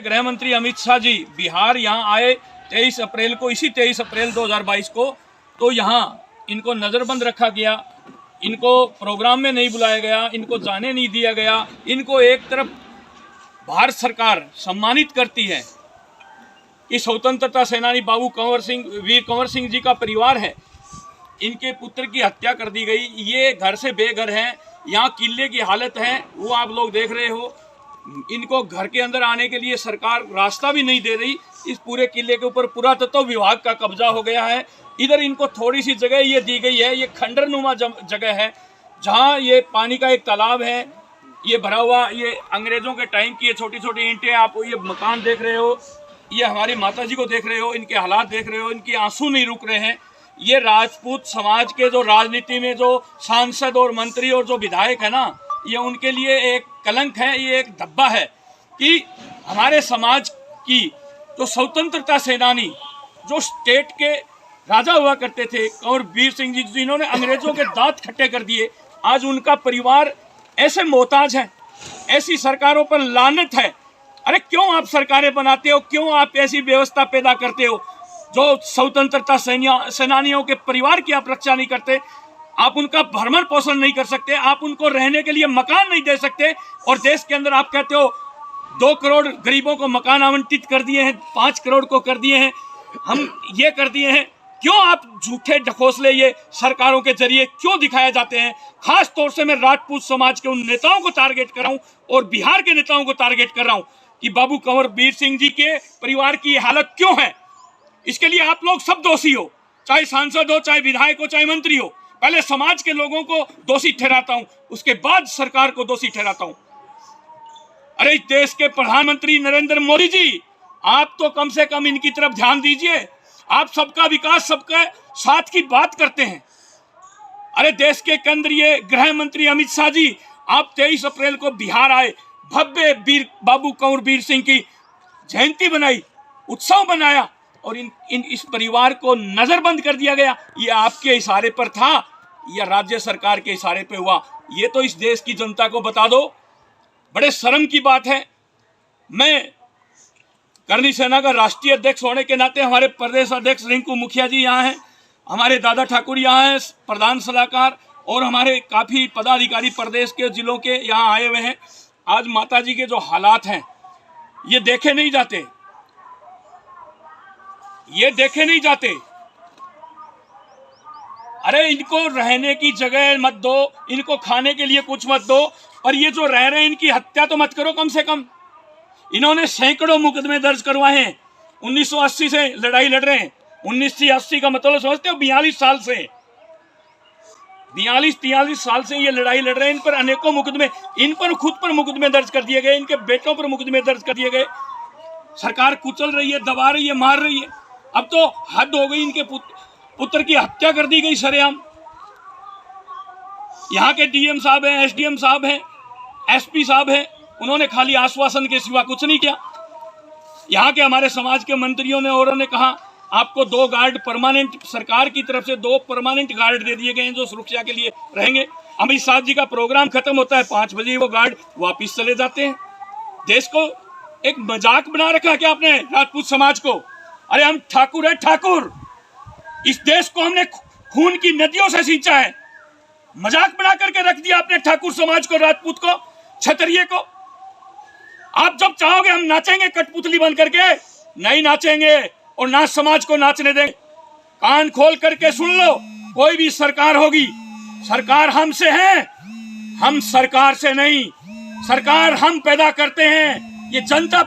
गृह मंत्री अमित शाह जी बिहार यहाँ आए 23 अप्रैल को, इसी 23 अप्रैल 2022 को। तो यहाँ इनको नज़रबंद रखा गया, इनको प्रोग्राम में नहीं बुलाया गया, इनको जाने नहीं दिया गया। इनको एक तरफ भारत सरकार सम्मानित करती है कि स्वतंत्रता सेनानी बाबू कंवर सिंह, वीर कंवर सिंह जी का परिवार है, इनके पुत्र की हत्या कर दी गई, ये घर से बेघर हैं, यहाँ किले की हालत है वो आप लोग देख रहे हो। इनको घर के अंदर आने के लिए सरकार रास्ता भी नहीं दे रही। इस पूरे किले के ऊपर पुरातत्व विभाग का कब्जा हो गया है। इधर इनको थोड़ी सी जगह ये दी गई है, ये खंडरनुमा जगह है जहाँ ये पानी का एक तालाब है, ये भरा हुआ, ये अंग्रेजों के टाइम की ये छोटी छोटी ईंटें, आप ये मकान देख रहे हो, ये हमारी माता जी को देख रहे हो, इनके हालात देख रहे हो, इनके आंसू नहीं रुक रहे हैं। ये राजपूत समाज के जो राजनीति में जो सांसद और मंत्री और जो विधायक है ना, ये उनके लिए एक कलंक है, ये एक धब्बा है कि हमारे समाज की जो स्वतंत्रता सेनानी, जो स्टेट के राजा हुआ करते थे, कंवर वीर सिंह जी, जिन्होंने अंग्रेजों के दांत खट्टे कर दिए, आज उनका परिवार ऐसे मोहताज है। ऐसी सरकारों पर लानत है। अरे क्यों आप सरकारें बनाते हो, क्यों आप ऐसी व्यवस्था पैदा करते हो जो स्वतंत्रता सेनानियों के परिवार की आप रक्षा नहीं करते, आप उनका भरण पोषण नहीं कर सकते, आप उनको रहने के लिए मकान नहीं दे सकते। और देश के अंदर आप कहते हो 2 करोड़ गरीबों को मकान आवंटित कर दिए हैं, 5 करोड़ को कर दिए हैं, हम ये कर दिए हैं। क्यों आप झूठे ढकोसले ये सरकारों के जरिए क्यों दिखाए जाते हैं? खास तौर से मैं राजपूत समाज के उन नेताओं को टारगेट कर रहा हूं और बिहार के नेताओं को टारगेट कर रहा हूं कि बाबू कंवर वीर सिंह जी के परिवार की हालत क्यों है। इसके लिए आप लोग सब दोषी हो, चाहे सांसद हो, चाहे विधायक हो, चाहे मंत्री हो। पहले समाज के लोगों को दोषी ठहराता हूं, उसके बाद सरकार को दोषी ठहराता हूं। अरे देश के प्रधानमंत्री नरेंद्र मोदी जी, आप तो कम से कम इनकी तरफ ध्यान दीजिए। आप सबका विकास, सबका साथ की बात करते हैं। अरे देश के केंद्रीय गृह मंत्री अमित शाह जी, आप 23 अप्रैल को बिहार आए, भव्य वीर बाबू कंवर वीर सिंह की जयंती बनाई, उत्सव बनाया और इस परिवार को नजरबंद कर दिया गया। ये आपके इशारे पर था या राज्य सरकार के इशारे पे हुआ? ये तो इस देश की जनता को बता दो। बड़े शर्म की बात है। मैं करनी सेना का राष्ट्रीय अध्यक्ष होने के नाते, हमारे प्रदेश अध्यक्ष रिंकू मुखिया जी यहाँ हैं, हमारे दादा ठाकुर यहाँ हैं, प्रधान सलाहकार, और हमारे काफ़ी पदाधिकारी प्रदेश के जिलों के यहाँ आए हुए हैं। आज माता जी के जो हालात हैं ये देखे नहीं जाते, ये देखे नहीं जाते। अरे इनको रहने की जगह मत दो, इनको खाने के लिए कुछ मत दो, और ये जो रह रहे हैं इनकी हत्या तो मत करो कम से कम। इन्होंने सैकड़ों मुकदमे दर्ज करवाए हैं, 1980 से लड़ाई लड़ रहे हैं। 1980 का मतलब समझते हो? 42 साल से, 42-43 साल से ये लड़ाई लड़ रहे हैं। इन पर अनेकों मुकदमे, इन पर खुद पर मुकदमे दर्ज कर दिए गए, इनके बेटों पर मुकदमे दर्ज कर दिए गए। सरकार कुचल रही है, दबा रही है, मार रही है। अब तो हद हो गई, इनके पुत्र की हत्या कर दी गई सरेआम। यहाँ के डीएम साहब हैं, एसडीएम साहब हैं, एसपी साहब हैं, उन्होंने खाली आश्वासन के सिवा कुछ नहीं किया। यहाँ के हमारे समाज के मंत्रियों ने और ने कहा आपको 2 गार्ड परमानेंट, सरकार की तरफ से 2 परमानेंट गार्ड दे दिए गए हैं जो सुरक्षा के लिए रहेंगे। अमित शाह जी का प्रोग्राम खत्म होता है 5 बजे, वो गार्ड वापिस चले जाते हैं। देश को एक मजाक बना रखा क्या आपने राजपूत समाज को? अरे हम ठाकुर है, ठाकुर। इस देश को हमने खून की नदियों से सींचा है। मजाक बना करके रख दिया आपने ठाकुर समाज को, राजपूत को, क्षत्रिय को। आप जब चाहोगे हम नाचेंगे कठपुतली बन करके? नहीं नाचेंगे और ना समाज को नाचने देंगे। कान खोल करके सुन लो, कोई भी सरकार होगी, सरकार हमसे है, हम सरकार से नहीं। सरकार हम पैदा करते हैं, ये जनता